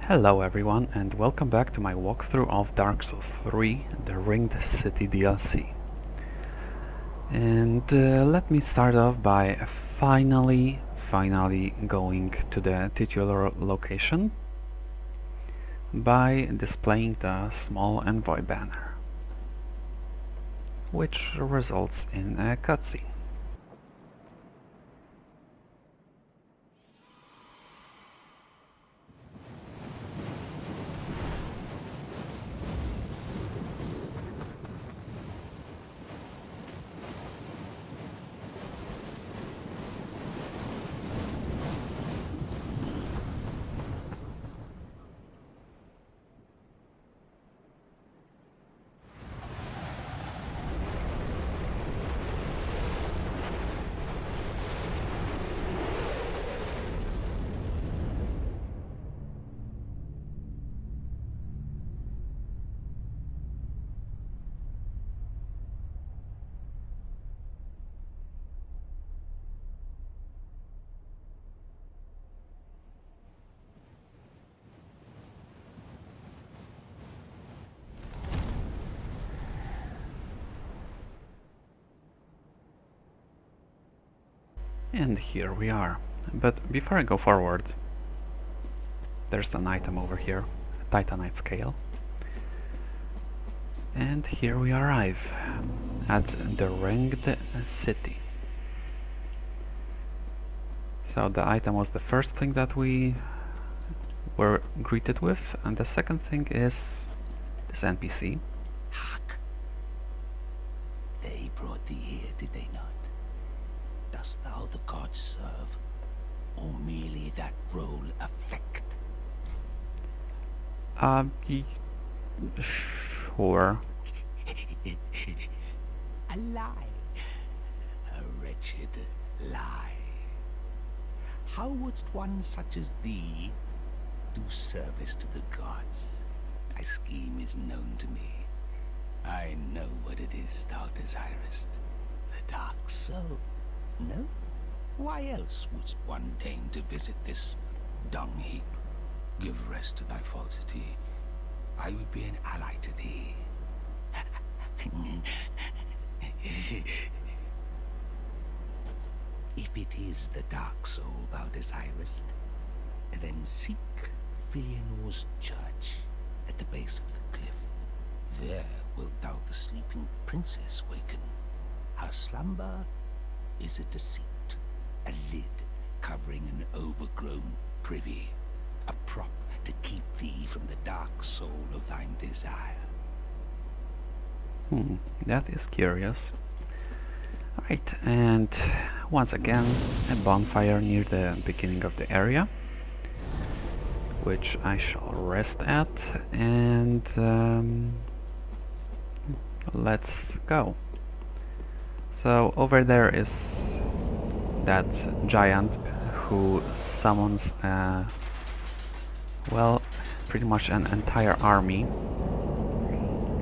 Hello everyone and welcome back to my walkthrough of Dark Souls 3, the Ringed City DLC. And let me start off by finally going to the titular location by displaying the small envoy banner, which results in a cutscene. And here we are. But before I go forward, there's an item over here, a Titanite scale. And here we arrive at the Ringed City. So the item was the first thing that we were greeted with, and the second thing is this NPC. Hark! They brought thee here, did they not? Dost thou the gods serve, or merely that role affect? Sure. A lie. A wretched lie. How wouldst one such as thee do service to the gods? Thy scheme is known to me. I know what it is thou desirest. The dark soul. No? Why else wouldst one deign to visit this dung heap? Give rest to thy falsity. I would be an ally to thee. If it is the dark soul thou desirest, then seek Filianor's church at the base of the cliff. There wilt thou the sleeping princess waken. Her slumber is a deceit, a lid covering an overgrown privy, a prop to keep thee from the dark soul of thine desire. That is curious. Right, and once again a bonfire near the beginning of the area, which I shall rest at, and let's go. So over there is that giant who summons well, pretty much an entire army,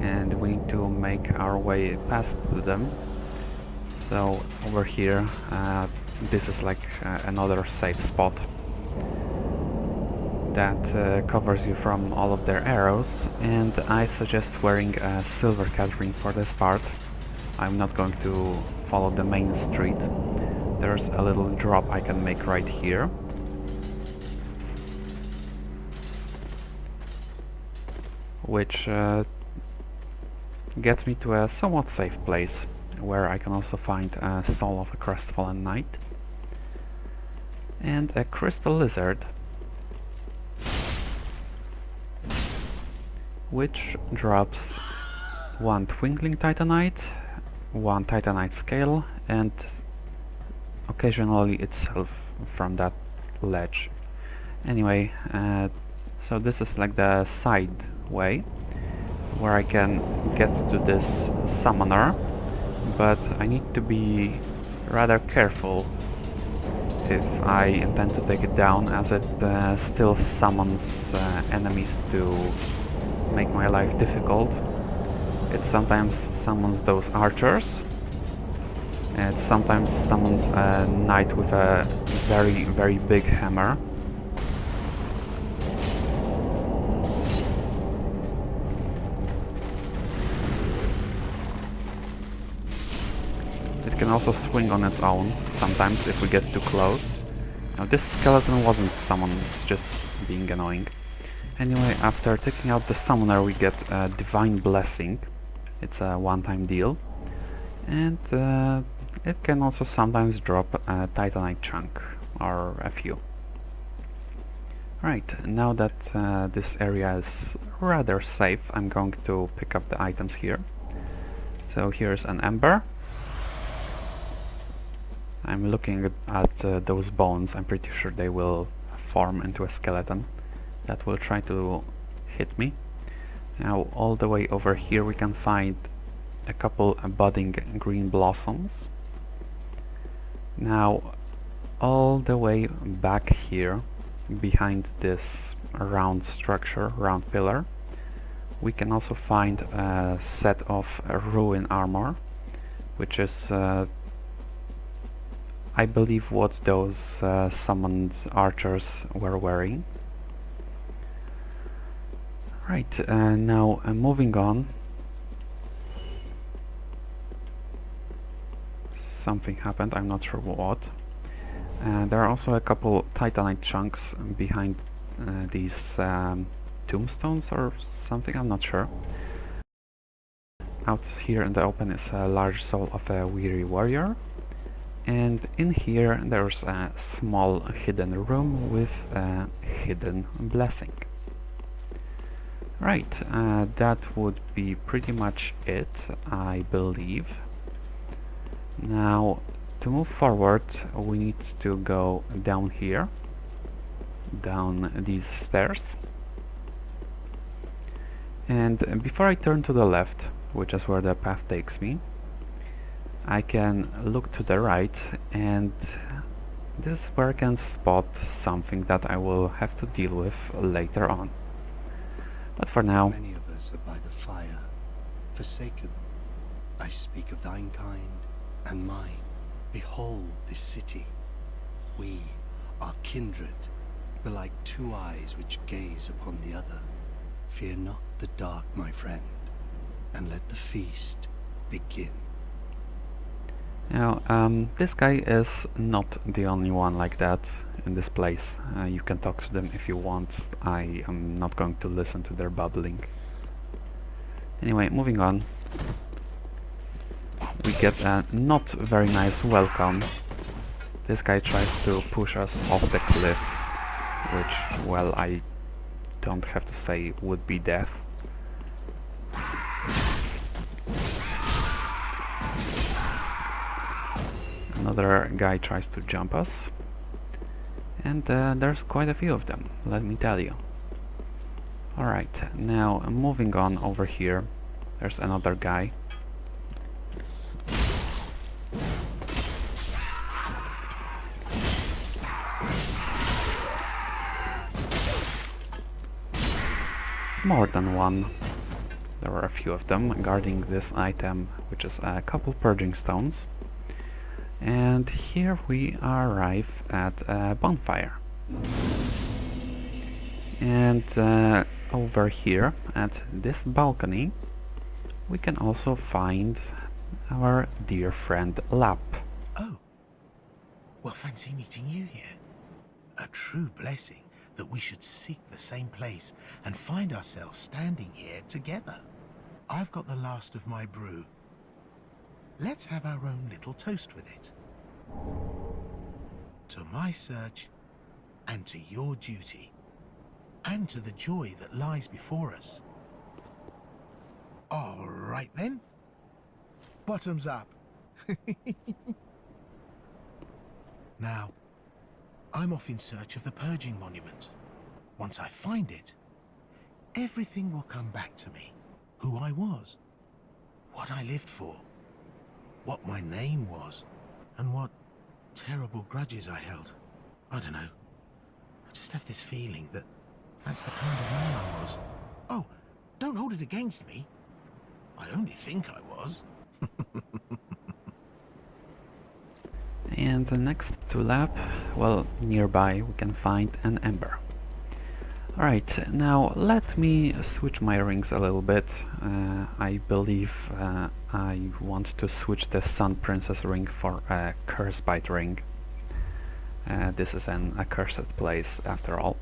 and we need to make our way past them. So over here, this is like another safe spot that covers you from all of their arrows, and I suggest wearing a silver catering for this part. I'm not going to follow the main street. There's a little drop I can make right here, which gets me to a somewhat safe place, where I can also find a soul of a crestfallen knight and a crystal lizard, which drops one twinkling titanite, one titanite scale, and occasionally itself from that ledge. Anyway, so this is like the side way where I can get to this summoner, but I need to be rather careful if I intend to take it down, as it still summons enemies to make my life difficult. It sometimes summons those archers, and it sometimes summons a knight with a very big hammer. It can also swing on its own, sometimes if we get too close. Now this skeleton wasn't summoned, it's just being annoying. Anyway, after taking out the summoner we get a Divine Blessing. It's a one-time deal. And it can also sometimes drop a Titanite chunk, or a few. Right, now that this area is rather safe, I'm going to pick up the items here. So here's an ember. I'm looking at those bones. I'm pretty sure they will form into a skeleton that will try to hit me. Now all the way over here we can find a couple budding green blossoms. Now all the way back here behind this round structure, round pillar, we can also find a set of ruin armor, which is I believe what those summoned archers were wearing. Right, now moving on. Something happened, I'm not sure what. There are also a couple Titanite chunks behind these tombstones or something, I'm not sure. Out here in the open is a large soul of a weary warrior. And in here there's a small hidden room with a hidden blessing. Right, that would be pretty much it, I believe. Now, to move forward, we need to go down here, down these stairs. And before I turn to the left, which is where the path takes me, I can look to the right, and this is where I can spot something that I will have to deal with later on. But for now... Many of us are by the fire, forsaken. I speak of thine kind and mine. Behold this city. We are kindred, belike two eyes which gaze upon the other. Fear not the dark, my friend, and let the feast begin. Now, this guy is not the only one like that in this place. You can talk to them if you want. I am not going to listen to their babbling. Anyway, moving on. We get a not very nice welcome. This guy tries to push us off the cliff, which, well, I don't have to say would be death. Another guy tries to jump us, and there's quite a few of them, let me tell you. Alright, now moving on over here, there's another guy. More than one. There were a few of them guarding this item, which is a couple purging stones. And here we arrive at a bonfire. And over here at this balcony we can also find our dear friend Lap. Oh, well, fancy meeting you here. A true blessing that we should seek the same place and find ourselves standing here together. I've got the last of my brew. Let's have our own little toast with it. To my search, and to your duty, and to the joy that lies before us. All right then. Bottoms up. Now, I'm off in search of the Purging Monument. Once I find it, everything will come back to me. Who I was, what I lived for, what my name was, and what terrible grudges I held. I don't know. I just have this feeling that that's the kind of man I was. Oh, don't hold it against me. I only think I was. And next to Lab, well, nearby we can find an ember. Alright, now let me switch my rings a little bit. I believe I want to switch the Sun Princess ring for a Cursebite ring. This is an accursed place after all.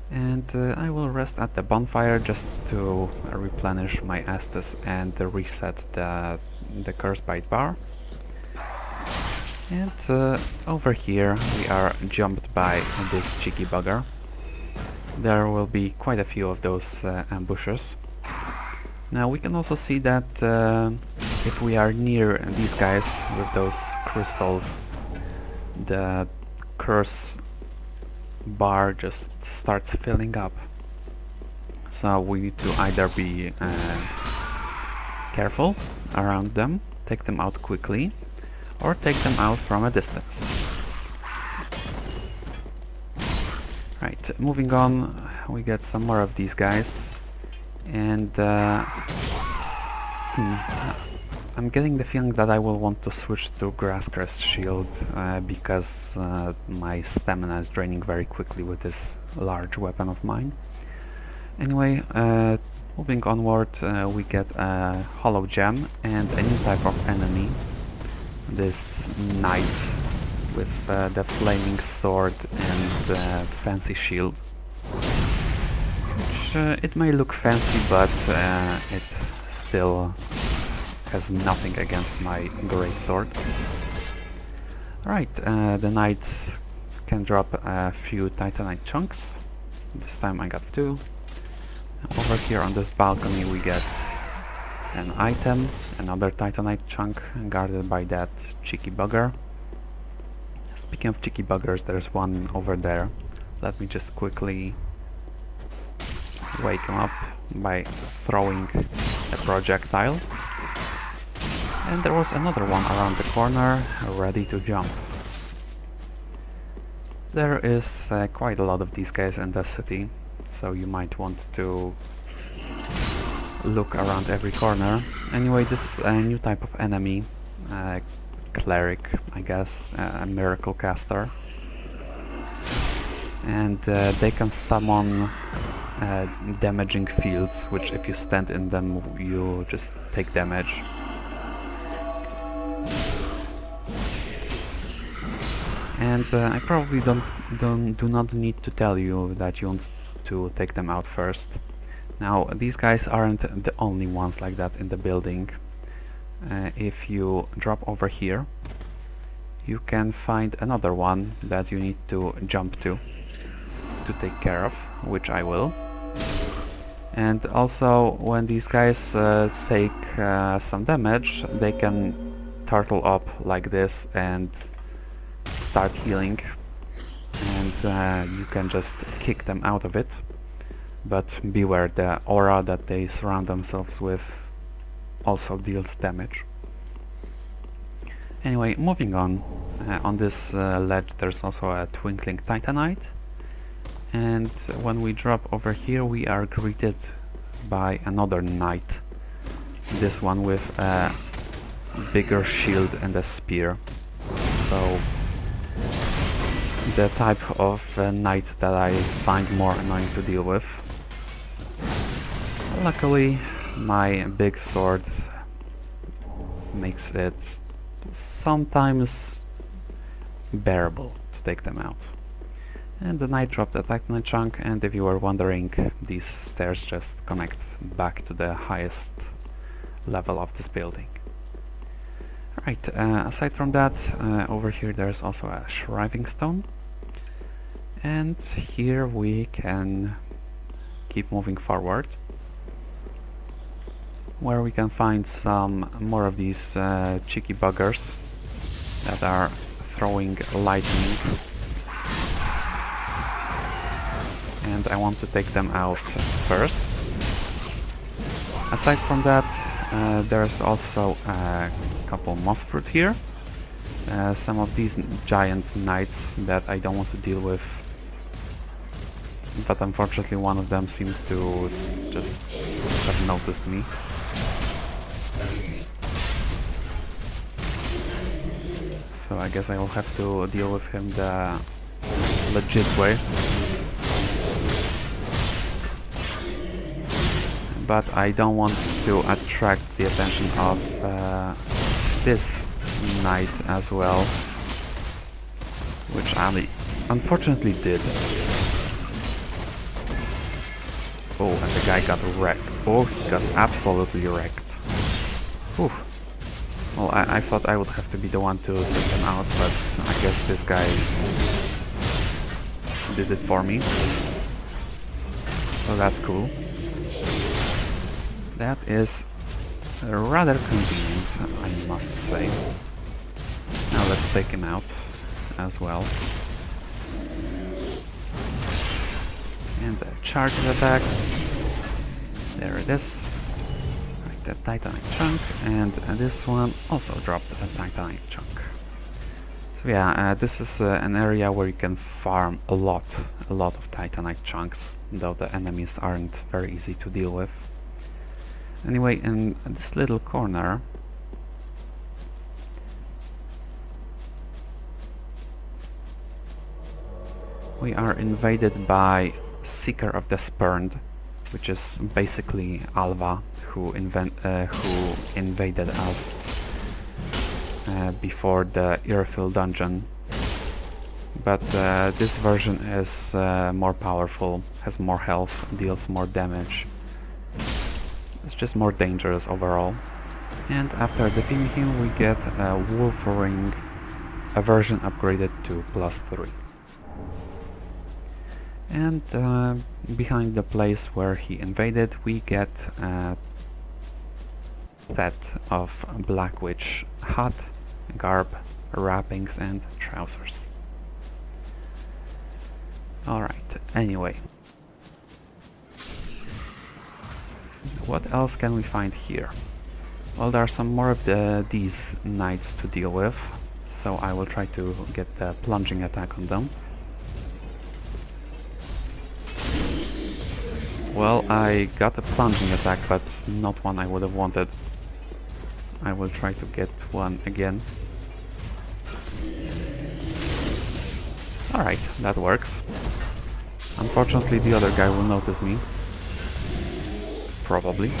And I will rest at the bonfire just to replenish my Estus and reset the Cursebite bar. And over here we are jumped by this cheeky bugger. There will be quite a few of those ambushes. Now we can also see that if we are near these guys with those crystals, the curse bar just starts filling up. So we need to either be careful around them, take them out quickly, or take them out from a distance. Right, moving on, we get some more of these guys, and I'm getting the feeling that I will want to switch to Grasscrest Shield because my stamina is draining very quickly with this large weapon of mine. Anyway, moving onward, we get a Hollow Gem and a new type of enemy, this Knight with the flaming sword and fancy shield. Which, it may look fancy, but it still has nothing against my great sword. Alright, the Knight can drop a few Titanite chunks. This time I got 2. Over here on this balcony we get an item, another Titanite chunk guarded by that cheeky bugger. Speaking of cheeky buggers, there's one over there. Let me just quickly wake him up by throwing a projectile. And there was another one around the corner, ready to jump. There is quite a lot of these guys in the city, so you might want to look around every corner. Anyway, this is a new type of enemy. Cleric, I guess, a miracle caster, and they can summon damaging fields, which if you stand in them you just take damage. And I probably do not need to tell you that you want to take them out first. Now these guys aren't the only ones like that in the building. If you drop over here, you can find another one that you need to jump to take care of, which I will. And also, when these guys take some damage, they can turtle up like this and start healing, and you can just kick them out of it. But beware, the aura that they surround themselves with also deals damage. Anyway, moving on. On this ledge there's also a twinkling titanite, and when we drop over here we are greeted by another knight. This one with a bigger shield and a spear. So the type of knight that I find more annoying to deal with. Luckily my big sword makes it sometimes bearable to take them out. And the knight dropped a titanite chunk, and if you were wondering, these stairs just connect back to the highest level of this building. Alright, aside from that, over here there's also a shriving stone, and here we can keep moving forward, where we can find some more of these cheeky buggers that are throwing lightning, and I want to take them out first. Aside from that, there's also a couple moss fruit here, some of these giant knights that I don't want to deal with, but unfortunately one of them seems to just have noticed me. So I guess I will have to deal with him the legit way. but I don't want to attract the attention of this knight as well, which I unfortunately did. Oh, and the guy got wrecked. Oh, he got absolutely wrecked. Whew. Well, I thought I would have to be the one to take him out, but I guess this guy did it for me. So that's cool. That is rather convenient, I must say. Now let's take him out as well. And the charge attack. There it is. Like that titanic chunk, and this one also dropped a titanic chunk. So yeah, this is an area where you can farm a lot of titanite chunks, though the enemies aren't very easy to deal with. Anyway, in this little corner we are invaded by Seeker of the Spurned, which is basically Alva, who invaded us before the Earthfill dungeon. But this version is more powerful, has more health, deals more damage. It's just more dangerous overall. And after defeating him we get a Wolf Ring, a version upgraded to +3. And behind the place where he invaded we get a set of Black Witch hut, garb, wrappings and trousers. Alright, anyway. What else can we find here? Well, there are some more of these knights to deal with, so I will try to get the plunging attack on them. Well, I got a plunging attack, but not one I would have wanted. I will try to get one again. Alright, that works. Unfortunately, the other guy will notice me. Probably.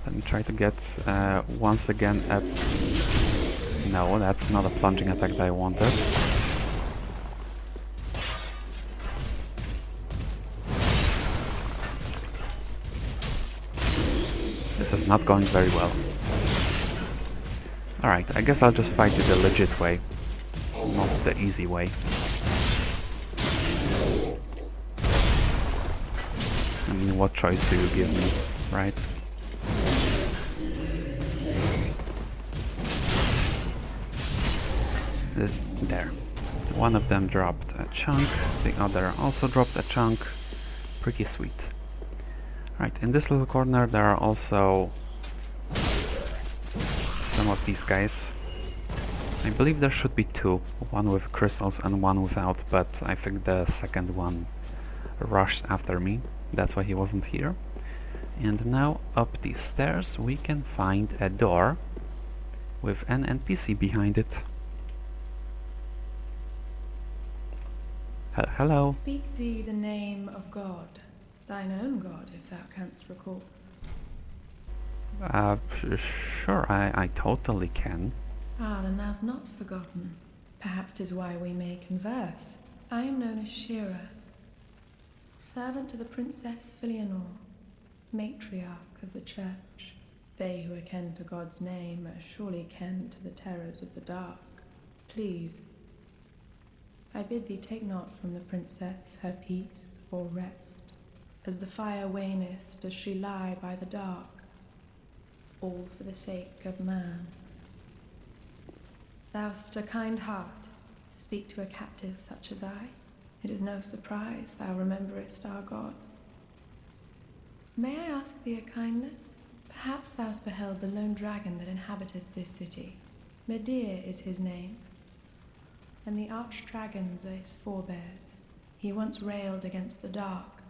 Let me try to get once again at... No, that's not a plunging attack that I wanted. This is not going very well. Alright, I guess I'll just fight you the legit way, not the easy way. I mean, what choice do you give me, right? There. One of them dropped a chunk, the other also dropped a chunk. Pretty sweet. Right, in this little corner there are also some of these guys. I believe there should be two, one with crystals and one without, but I think the second one rushed after me. That's why he wasn't here. And now up these stairs we can find a door with an NPC behind it. Hello. Speak thee the name of God, thine own God, if thou canst recall. Sure, I totally can. Ah, then thou'st not forgotten. Perhaps 'tis why we may converse. I am known as Shira, servant to the Princess Filianor, matriarch of the Church. They who are ken to God's name are surely ken to the terrors of the dark. Please, I bid thee take not from the princess her peace or rest. As the fire waneth, does she lie by the dark, all for the sake of man. Thou'st a kind heart to speak to a captive such as I. It is no surprise thou rememberest our God. May I ask thee a kindness? Perhaps thou'st beheld the lone dragon that inhabited this city. Medir is his name, and the arch-dragons are his forebears. He once railed against the dark,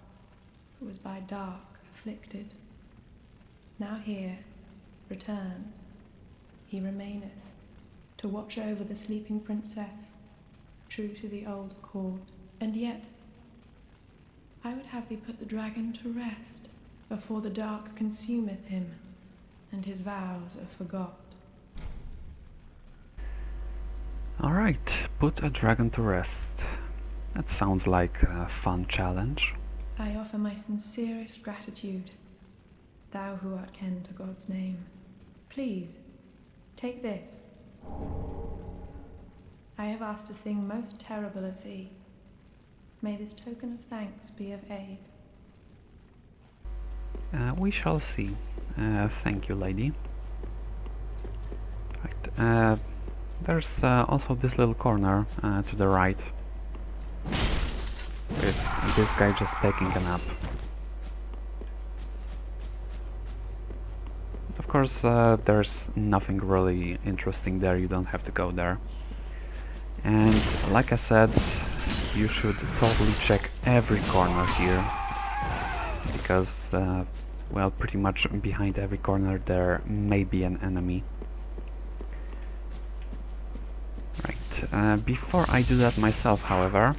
but was by dark afflicted. Now here, returned, he remaineth, to watch over the sleeping princess, true to the old accord. And yet, I would have thee put the dragon to rest. before the dark consumeth him, and his vows are forgot. Alright, put a dragon to rest. That sounds like a fun challenge. I offer my sincerest gratitude, thou who art ken to God's name. Please, take this. I have asked a thing most terrible of thee. May this token of thanks be of aid. We shall see. Thank you, lady. Right, there's also this little corner to the right, with this guy just taking a nap. Of course, there's nothing really interesting there, you don't have to go there. And like I said, you should totally check every corner here, because, well, pretty much behind every corner there may be an enemy. Right, before I do that myself, however,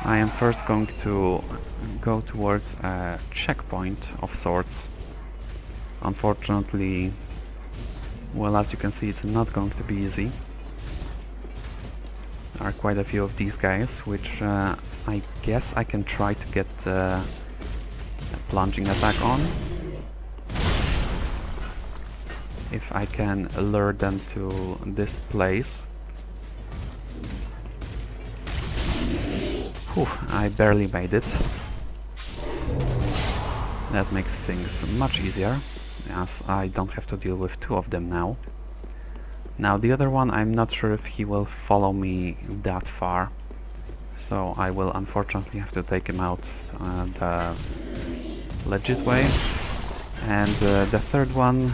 I am first going to go towards a checkpoint of sorts. Unfortunately, well, as you can see, it's not going to be easy. There are quite a few of these guys, which I guess I can try to get a plunging attack on. If I can lure them to this place. Whew, I barely made it. That makes things much easier, as I don't have to deal with two of them now. Now the other one, I'm not sure if he will follow me that far, so I will unfortunately have to take him out the legit way. And the third one,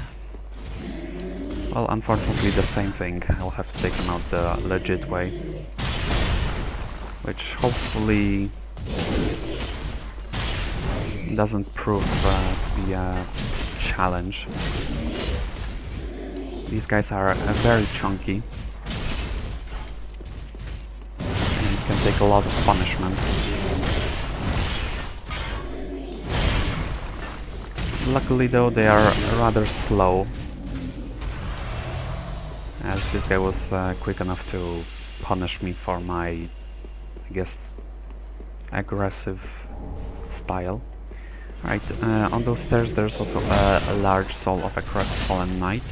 well, unfortunately the same thing. I'll have to take him out the legit way, which hopefully doesn't prove to be a challenge. These guys are very chunky and can take a lot of punishment. Luckily though, they are rather slow, as this guy was quick enough to punish me for my, I guess, aggressive style. Right, on those stairs there's also a large soul of a crestfallen knight.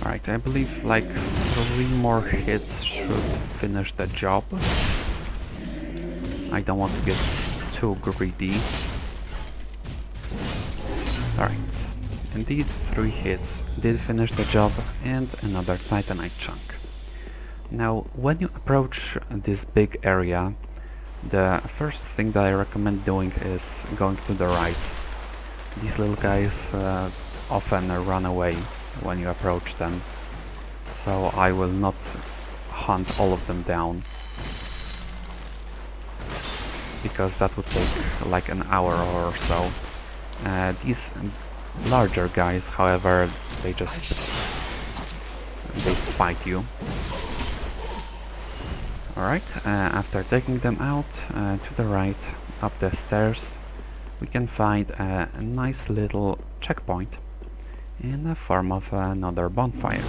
Right, I believe like 3 more hits should finish the job. I don't want to get too greedy. Alright, indeed 3 hits did finish the job, and another titanite chunk. Now, when you approach this big area, the first thing that I recommend doing is going to the right. These little guys often run away when you approach them, so I will not hunt all of them down, because that would take like an hour or so. These larger guys, however, they fight you. Alright, after taking them out to the right, up the stairs, we can find a nice little checkpoint in the form of another bonfire,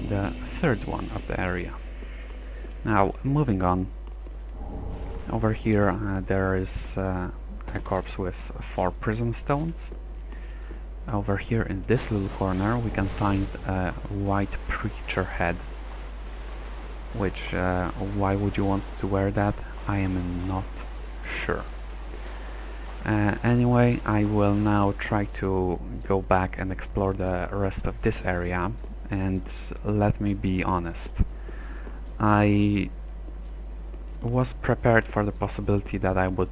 the third one of the area. Now, moving on, over here there is a corpse with 4 prism stones. Over here in this little corner we can find a white preacher head, which, why would you want to wear that? I am not sure. Anyway, I will now try to go back and explore the rest of this area, and let me be honest, I was prepared for the possibility that I would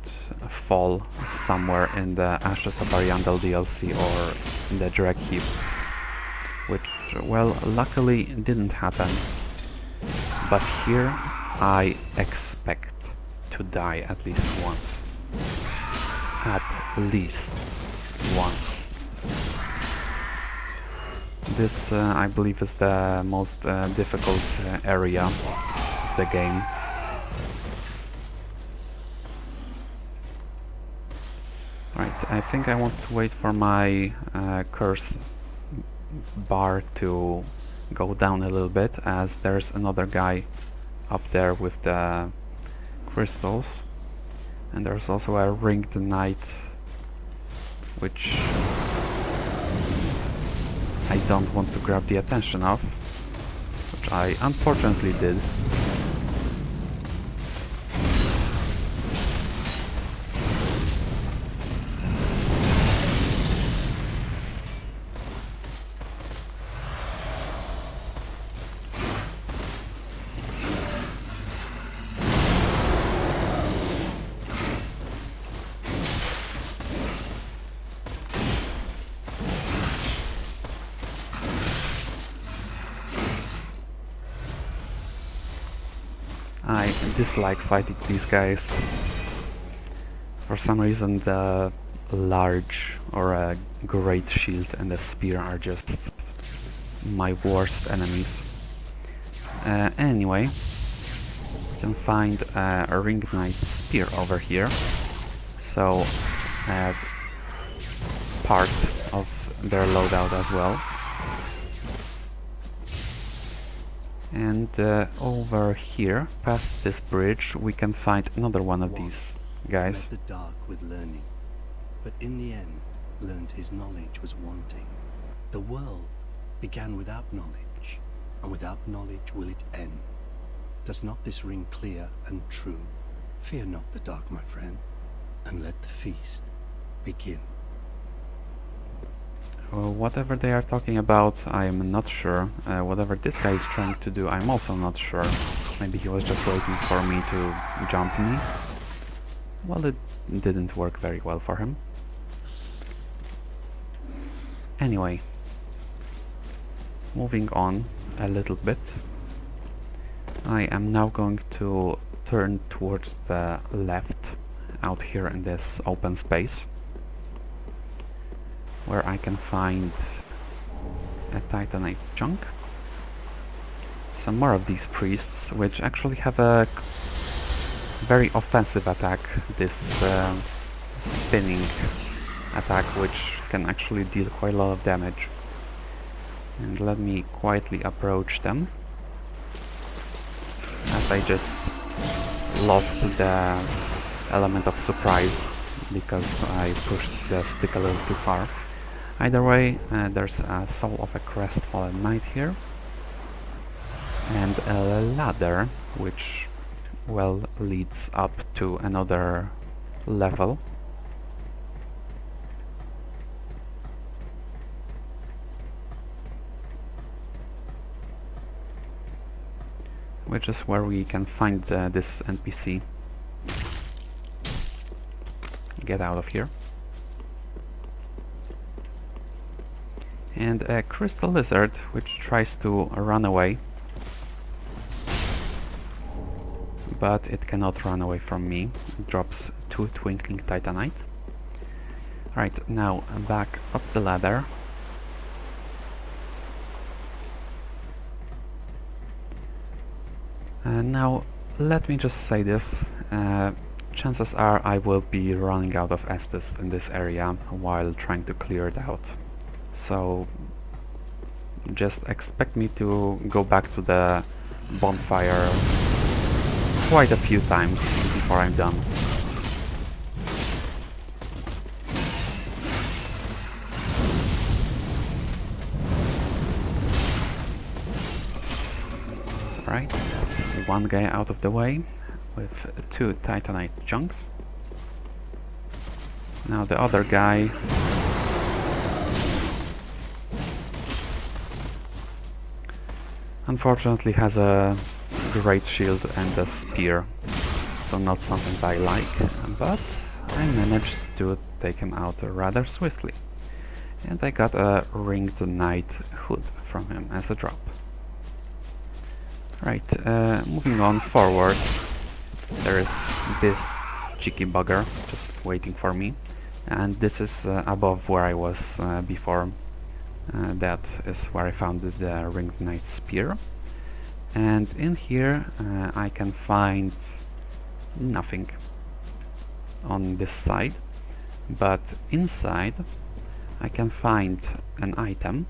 fall somewhere in the Ashes of Ariandel DLC or in the Dreg Heap, which, well, luckily didn't happen. But here I expect to die at least once. At least once. This, I believe, is the most difficult area of the game. Right, I think I want to wait for my curse bar to go down a little bit, as there's another guy up there with the crystals, and there's also a ringed knight, which I don't want to grab the attention of, which I unfortunately did. I dislike fighting these guys. For some reason the large or a great shield and the spear are just my worst enemies. Anyway, you can find a ring knight spear over here, so part of their loadout as well. And over here, past this bridge, we can find another one of these guys. Left the dark with learning, but in the end learned his knowledge was wanting. The world began without knowledge, and without knowledge will it end. Does not this ring clear and true? Fear not the dark, my friend, and let the feast begin. Whatever they are talking about, I am not sure. Whatever this guy is trying to do, I'm also not sure. Maybe he was just waiting for me to jump me. Well, it didn't work very well for him. Anyway, moving on a little bit. I am now going to turn towards the left, out here in this open space, where I can find a titanite chunk. Some more of these priests, which actually have a very offensive attack, this spinning attack, which can actually deal quite a lot of damage. And let me quietly approach them, as I just lost the element of surprise because I pushed the stick a little too far. Either way, there's a soul of a crestfallen knight here, and a ladder which, well, leads up to another level. Which is where we can find this NPC. Get out of here. And a crystal lizard which tries to run away, but it cannot run away from me. It drops 2 twinkling titanite. Right, now back up the ladder. And now let me just say this, chances are I will be running out of Estus in this area while trying to clear it out. So just expect me to go back to the bonfire quite a few times before I'm done. Right, that's one guy out of the way with 2 titanite chunks. Now the other guy unfortunately has a great shield and a spear, so not something I like, but I managed to take him out rather swiftly. And I got a ringed knight hood from him as a drop. Right, moving on forward, there is this cheeky bugger just waiting for me, and this is above where I was before. That is where I found the ringed knight spear, and in here I can find nothing on this side, but inside I can find an item,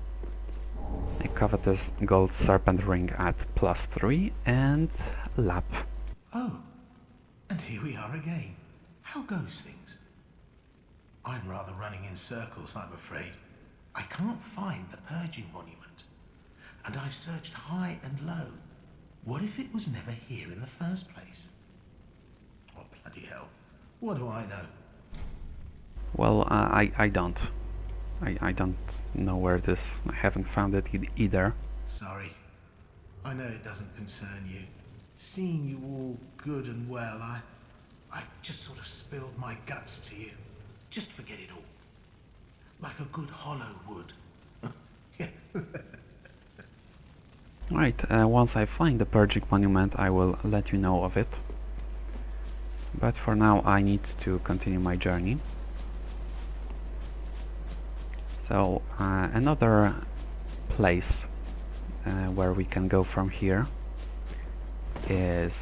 a covetous gold serpent ring at +3 and lap. Oh, and here we are again. How goes things? I'm rather running in circles, I'm afraid. I can't find the Purging Monument, and I've searched high and low. What if it was never here in the first place? Oh, bloody hell. What do I know? Well, I don't. I don't know where it is. I haven't found it either. Sorry. I know it doesn't concern you. Seeing you all good and well, I just sort of spilled my guts to you. Just forget it all. Like a good hollow would. Yeah. Right, once I find the Purging Monument I will let you know of it. But for now I need to continue my journey. So another place where we can go from here is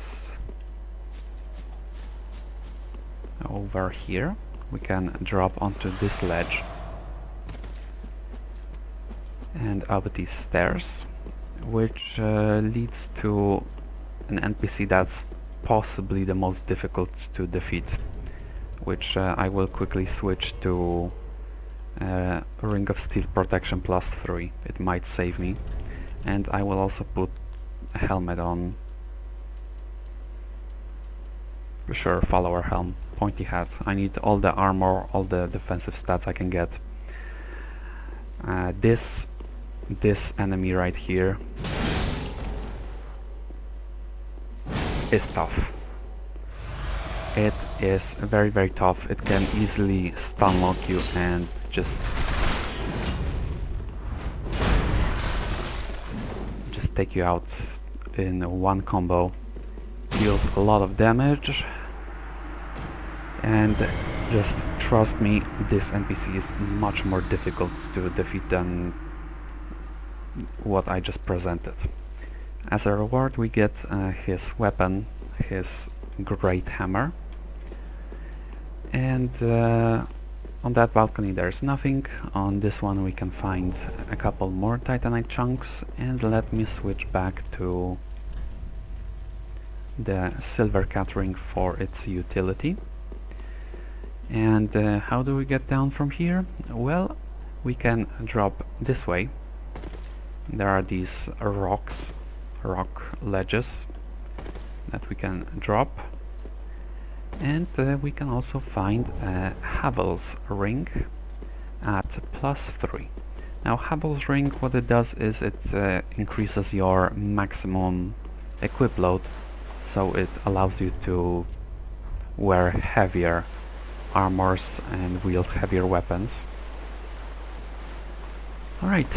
over here. We can drop onto this ledge and up these stairs, which leads to an NPC that's possibly the most difficult to defeat, which I will quickly switch to Ring of Steel Protection +3. It might save me, and I will also put a helmet on. Sure, follower helm, pointy hat. I need all the armor, all the defensive stats I can get. This enemy right here is tough. It is very, very tough. It can easily stun lock you and just take you out in one combo. Deals a lot of damage, and just trust me, this NPC is much more difficult to defeat than what I just presented. As a reward we get his weapon, his great hammer, and on that balcony there's nothing. On this one we can find a couple more titanite chunks, and let me switch back to the silver cat ring for its utility. And how do we get down from here? Well, we can drop this way. There are these rock ledges that we can drop, and we can also find a Havel's ring at +3. Now Havel's ring, what it does is it increases your maximum equip load, so it allows you to wear heavier armors and wield heavier weapons. Alright,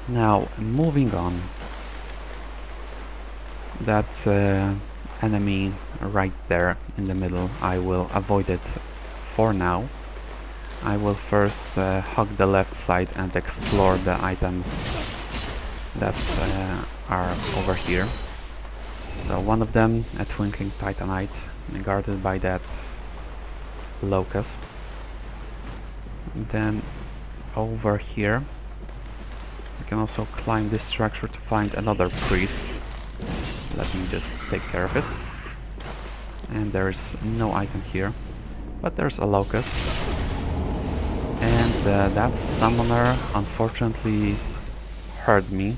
now moving on. That enemy right there in the middle, I will avoid it for now. I will first hug the left side and explore the items that are over here. So one of them, a twinkling titanite, guarded by that locust. Then over here we can also climb this structure to find another priest. Let me just take care of it. And there's no item here, but there's a locust, and that summoner unfortunately heard me.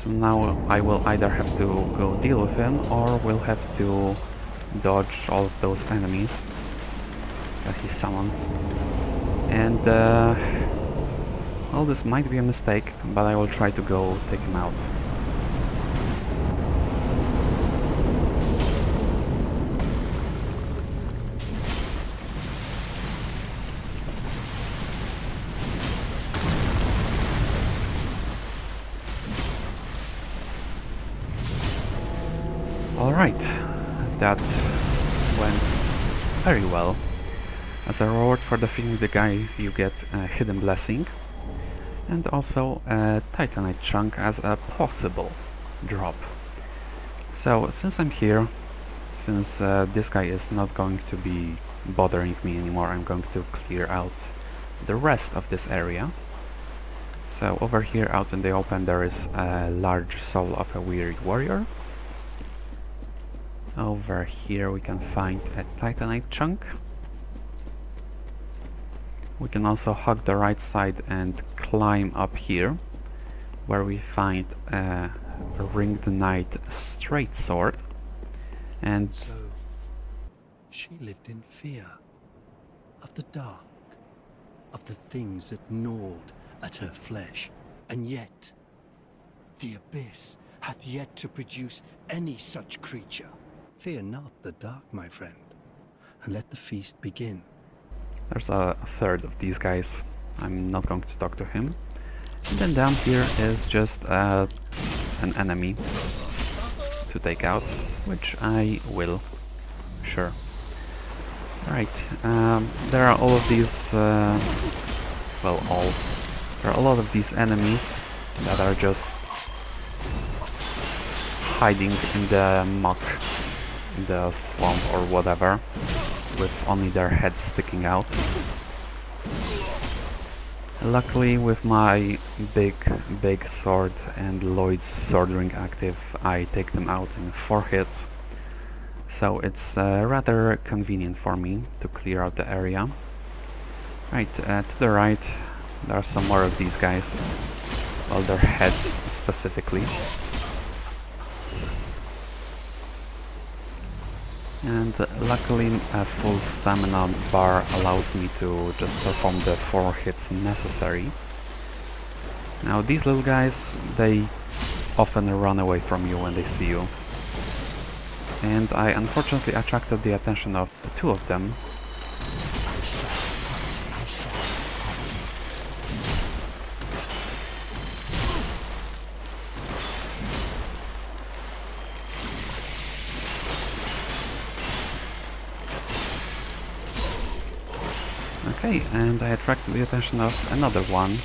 So now I will either have to go deal with him, or will have to dodge all of those enemies that he summons. And well, this might be a mistake, but I will try to go take him out. Alright, that went very well. As a reward for defeating the guy, you get a hidden blessing, and also a titanite chunk as a possible drop. So since I'm here, since this guy is not going to be bothering me anymore, I'm going to clear out the rest of this area. So over here out in the open there is a large soul of a weary warrior. Over here we can find a titanite chunk. We can also hug the right side and climb up here, where we find a ringed knight straight sword. And So, she lived in fear of the dark, of the things that gnawed at her flesh, and yet the abyss hath yet to produce any such creature. Fear not the dark, my friend, and let the feast begin. there's a third of these guys. I'm not going to talk to him. And then down here is just an enemy to take out, which I will. Sure. Right. There are all of these. Well, all. There are a lot of these enemies that are just hiding in the muck, in the swamp or whatever, with only their heads sticking out. Luckily, with my big sword and Lloyd's sword ring active, I take them out in 4 hits. So it's rather convenient for me to clear out the area. Right, to the right, there are some more of these guys. Well, their heads specifically. And luckily a full stamina bar allows me to just perform the 4 hits necessary. Now these little guys, they often run away from you when they see you. And I unfortunately attracted the attention of 2 of them. Okay, and I attracted the attention of another one.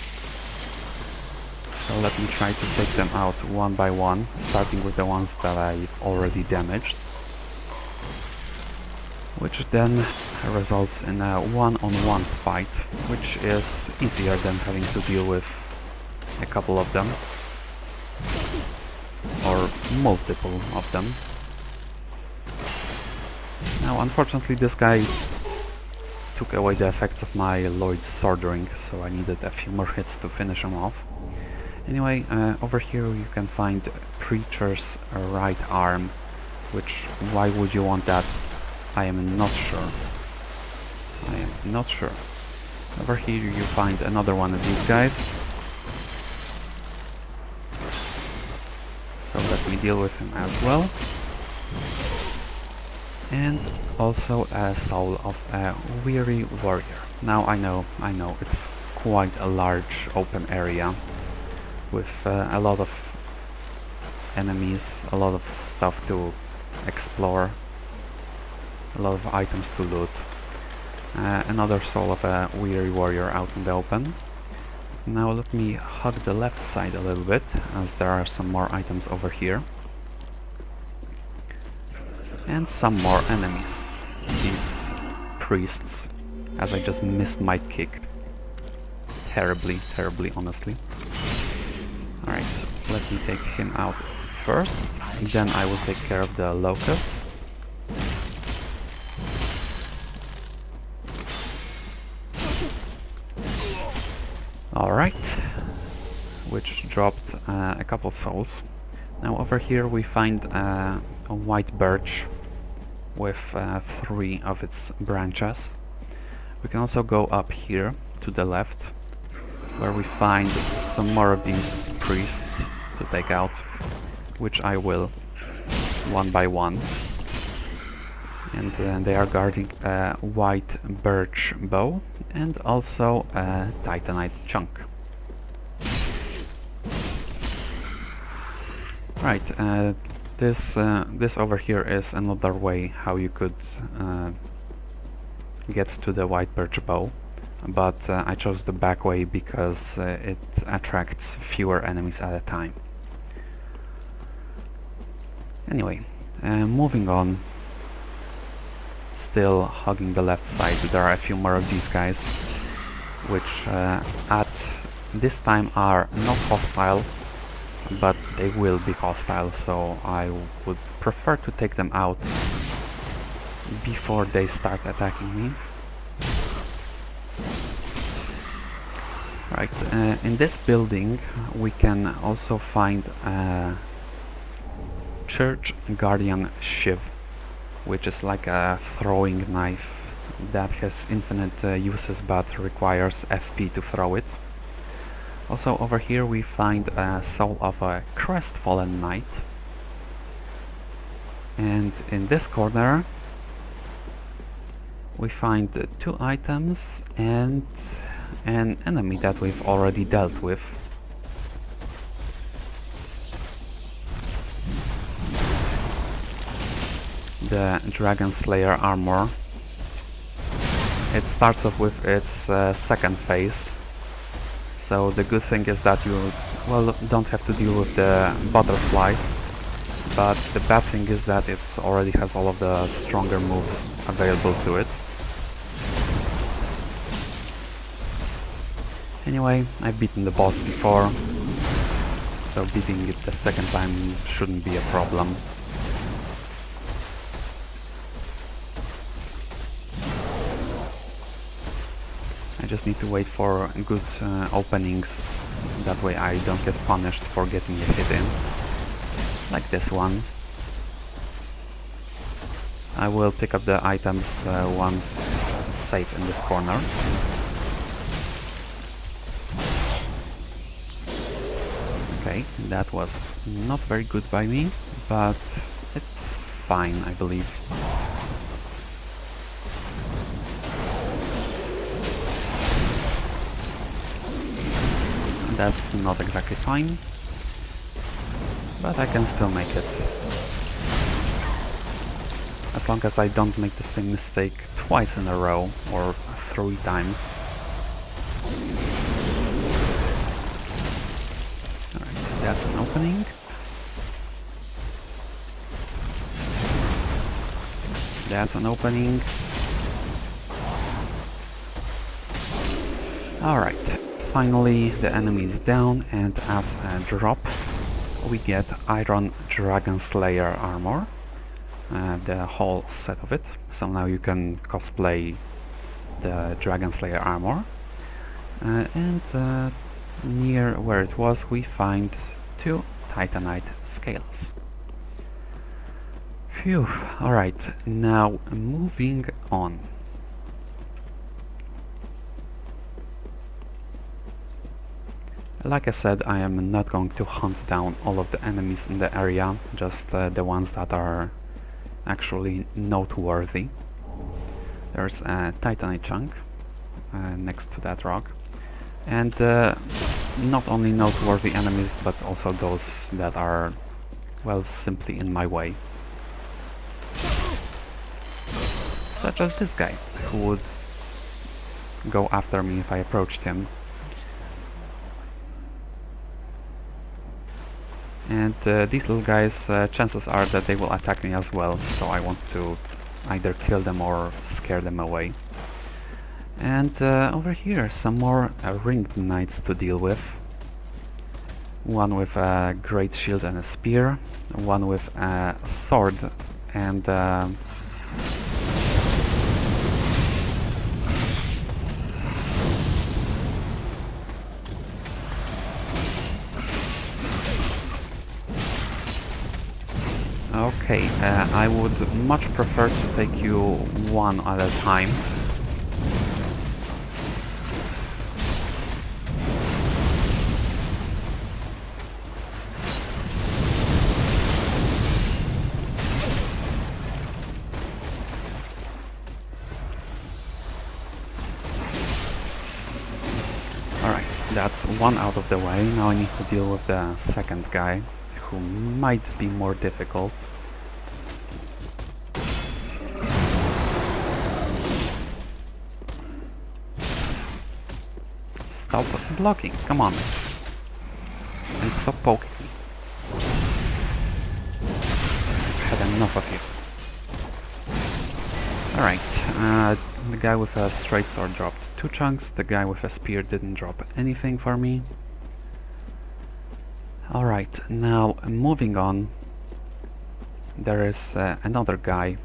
So let me try to take them out one by one, starting with the ones that I've already damaged. Which then results in a one-on-one fight, which is easier than having to deal with a couple of them. Or multiple of them. Now unfortunately this guy took away the effects of my Lloyd's sword ring, so I needed a few more hits to finish him off. Anyway, over here you can find Preacher's right arm, which, why would you want that? I am not sure. I am not sure. Over here you find another one of these guys. So let me deal with him as well. And also a soul of a weary warrior. Now I know it's quite a large open area with a lot of enemies, a lot of stuff to explore, a lot of items to loot. Another soul of a weary warrior out in the open. Now let me hug the left side a little bit, as there are some more items over here. And some more enemies. These priests, as I just missed my kick. Terribly, honestly. Alright, let me take him out first, then I will take care of the locusts. Alright, which dropped a couple souls. Now over here we find a white birch with 3 of its branches. We can also go up here to the left, where we find some more of these priests to take out, which I will one by one. And they are guarding a white birch bow and also a titanite chunk. Right, This over here is another way how you could get to the white birch bow, but I chose the back way because it attracts fewer enemies at a time. Anyway, moving on, still hugging the left side, there are a few more of these guys, which at this time are not hostile, but they will be hostile, so I would prefer to take them out before they start attacking me. Right, in this building we can also find a Church Guardian Shiv, which is like a throwing knife that has infinite uses but requires FP to throw it. Also over here we find a soul of a crestfallen knight, and in this corner we find 2 items and an enemy that we've already dealt with. The Dragon Slayer armor. It starts off with its second phase, so the good thing is that you don't have to deal with the butterflies, but the bad thing is that it already has all of the stronger moves available to it. Anyway, I've beaten the boss before, so beating it the second time shouldn't be a problem. I just need to wait for good openings, that way I don't get punished for getting a hit in, like this one. I will pick up the items once safe in this corner. Okay, that was not very good by me, but it's fine, I believe. That's not exactly fine, but I can still make it. As long as I don't make the same mistake twice in a row, or 3 times. Alright, that's an opening. That's an opening. Alright. Finally, the enemy is down, and as a drop we get Iron Dragon Slayer armor, the whole set of it. So now you can cosplay the Dragon Slayer armor. And near where it was we find 2 Titanite scales. Phew, alright, now moving on. Like I said, I am not going to hunt down all of the enemies in the area, just the ones that are actually noteworthy. There's a Titanite chunk next to that rock, and not only noteworthy enemies, but also those that are, well, simply in my way. Such as this guy, who would go after me if I approached him. And these little guys, chances are that they will attack me as well, so I want to either kill them or scare them away. And over here, some more ringed knights to deal with. One with a great shield and a spear, one with a sword and okay, I would much prefer to take you one at a time. Alright, that's one out of the way. Now I need to deal with the second guy, who might be more difficult. Stop blocking, come on. And stop poking me. I've had enough of you. Alright, the guy with a straight sword dropped 2 chunks, the guy with a spear didn't drop anything for me. Alright, now moving on, there is another guy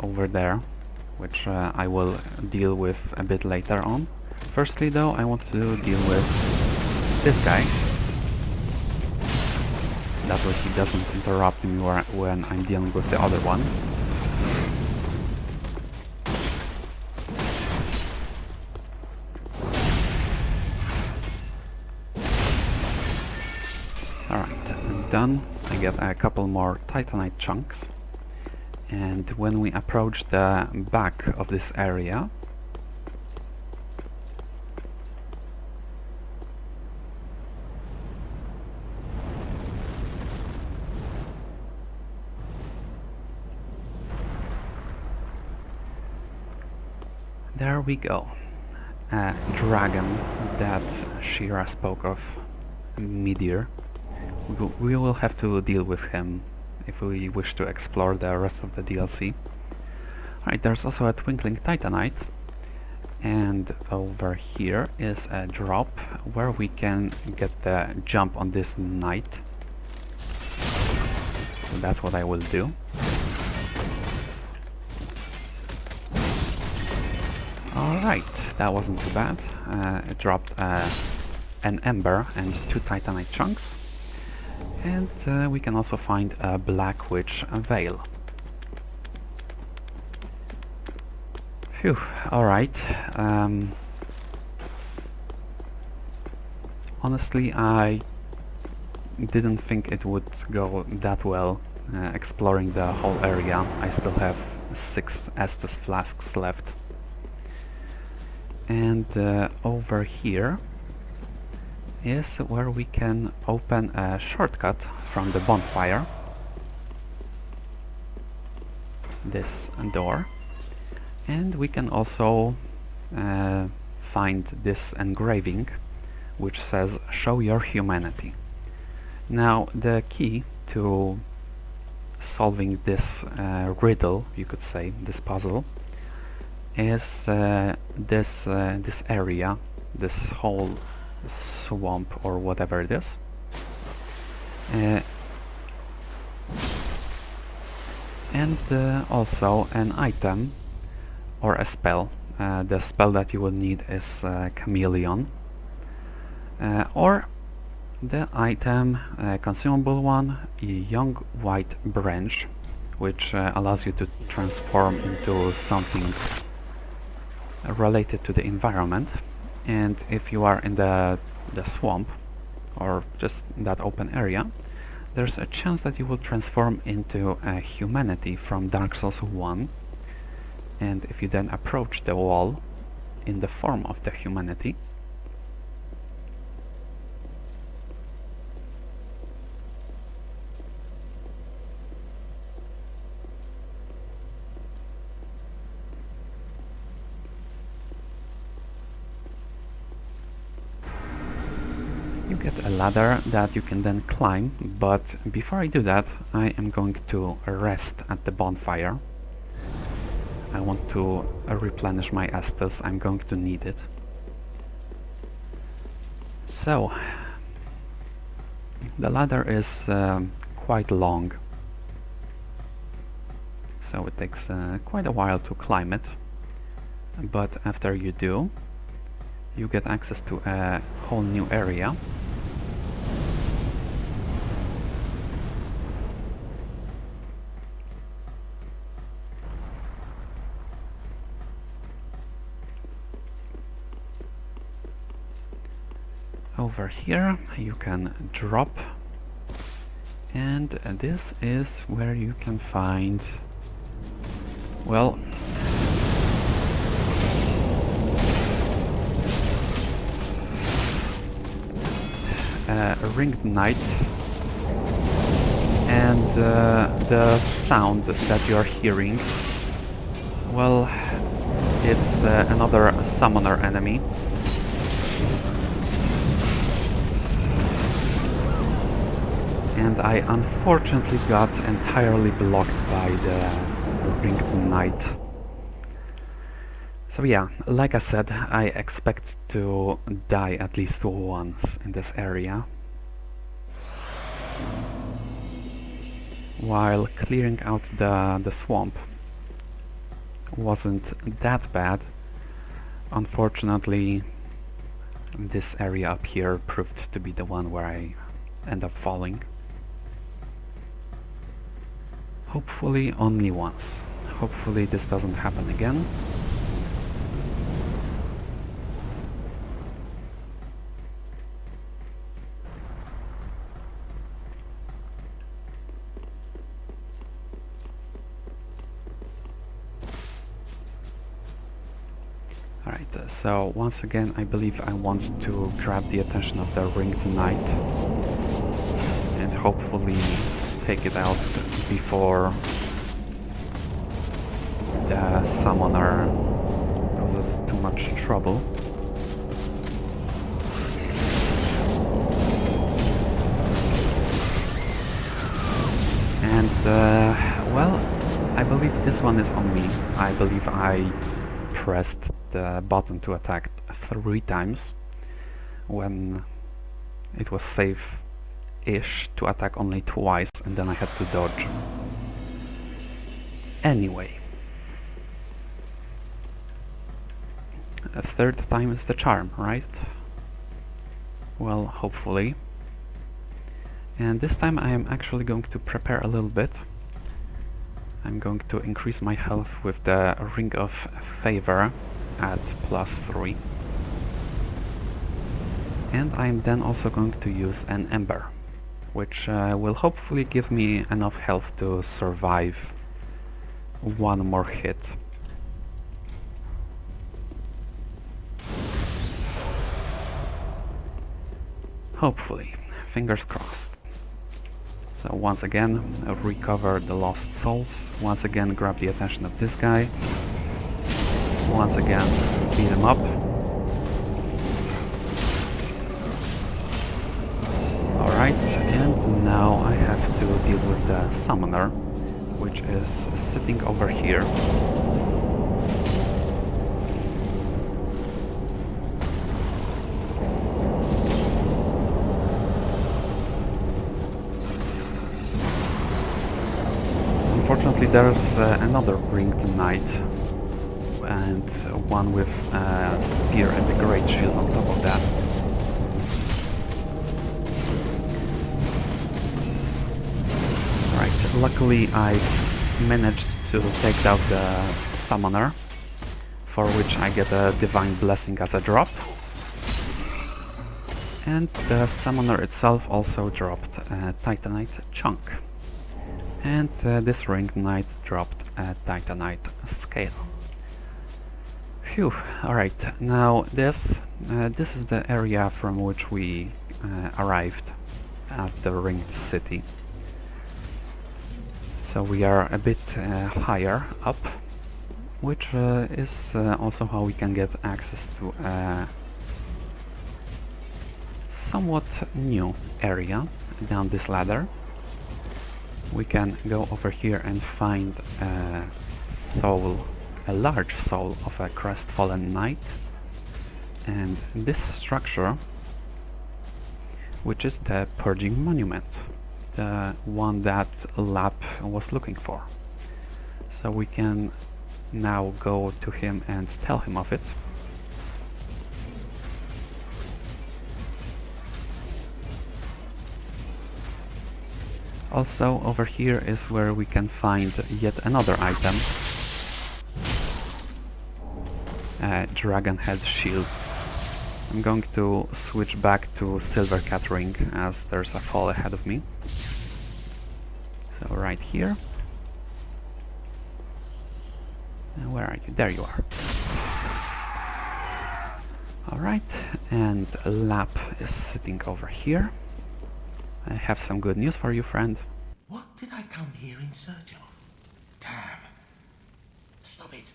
over there, which I will deal with a bit later on. Firstly though, I want to deal with this guy. That way he doesn't interrupt me when I'm dealing with the other one. Alright, done. I get a couple more titanite chunks. And when we approach the back of this area, there we go. A dragon that Shira spoke of, Meteor. We will have to deal with him if we wish to explore the rest of the DLC. Alright, there's also a twinkling titanite, and over here is a drop where we can get the jump on this knight. So that's what I will do. Alright, that wasn't too bad. It dropped an ember and 2 titanite chunks. And we can also find a Black Witch veil. Phew, alright. Honestly, I didn't think it would go that well exploring the whole area. I still have 6 Estus flasks left. And over here is where we can open a shortcut from the bonfire. This door. And we can also find this engraving which says "Show your humanity." Now the key to solving this riddle, you could say, this puzzle, is this area, this whole swamp or whatever it is. And also an item or a spell. The spell that you will need is Chameleon, or the item, consumable one, a young white branch, which allows you to transform into something related to the environment. And if you are in the swamp or just that open area, there's a chance that you will transform into a humanity from Dark Souls 1. And if you then approach the wall in the form of the humanity, you get a ladder that you can then climb. But before I do that, I am going to rest at the bonfire. I want to replenish my Estus. I'm going to need it. So, the ladder is quite long, so it takes quite a while to climb it. But after you do, you get access to a whole new area. Over here you can drop, and this is where you can find, well, a ringed knight And the sound that you're hearing, well, it's another summoner enemy. And I unfortunately got entirely blocked by the ringed knight. So yeah, like I said, I expect to die at least once in this area. While clearing out the swamp wasn't that bad, unfortunately this area up here proved to be the one where I end up falling. Hopefully only once. Hopefully this doesn't happen again. Alright, so once again I believe I want to grab the attention of the ringed knight and hopefully take it out before the summoner causes too much trouble. And well, I believe this one is on me. I believe I pressed the button to attack 3 times when it was safe-ish to attack only twice, and then I had to dodge. Anyway, a 3rd time is the charm, right? Well, hopefully. And this time I am actually going to prepare a little bit. I'm going to increase my health with the Ring of Favor at +3. And I'm then also going to use an Ember, which will hopefully give me enough health to survive one more hit. Hopefully. Fingers crossed. So once again, recover the lost souls. Once again, grab the attention of this guy. Once again, beat him up. Alright, and now I have to deal with the summoner, which is sitting over here. Unfortunately, there's another ringed knight, and one with a spear and a great shield on top of that. Right, luckily I managed to take out the summoner, for which I get a divine blessing as a drop. And the summoner itself also dropped a titanite chunk. And this ringed knight dropped a titanite scale. Phew, alright, now this is the area from which we arrived at the ringed city. So we are a bit higher up, which is also how we can get access to a somewhat new area down this ladder. We can go over here and find a soul, a large soul of a crestfallen knight, and this structure, which is the Purging Monument, the one that Lap was looking for. So we can now go to him and tell him of it. Also, over here is where we can find yet another item. A dragon head shield. I'm going to switch back to Silver Cat Ring as there's a fall ahead of me. So right here. Where are you? There you are. Alright, and Lap is sitting over here. I have some good news for you, friend. What? What did I come here in search of? Damn. Stop it.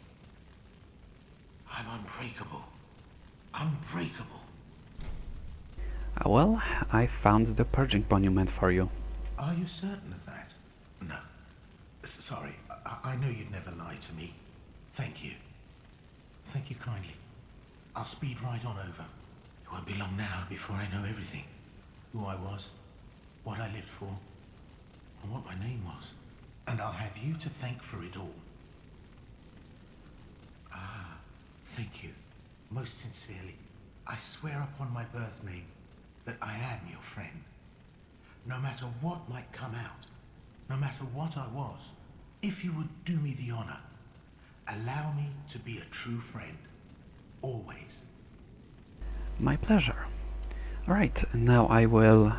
I'm unbreakable. Unbreakable. Well, I found the Purging Monument for you. Are you certain of that? No. Sorry, I know you'd never lie to me. Thank you. Thank you kindly. I'll speed right on over. It won't be long now before I know everything. Who I was, what I lived for, and what my name was. And I'll have you to thank for it all. Ah, thank you. Most sincerely. I swear upon my birth name that I am your friend. No matter what might come out, no matter what I was, if you would do me the honor, allow me to be a true friend. Always. My pleasure. Alright, now I will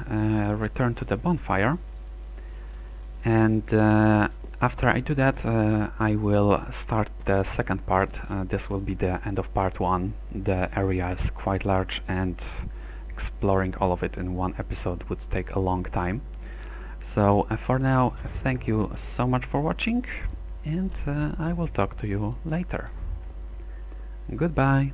return to the bonfire, and after I do that I will start the second part. This will be the end of part 1. The area is quite large and exploring all of it in one episode would take a long time. So for now, thank you so much for watching, and I will talk to you later. Goodbye.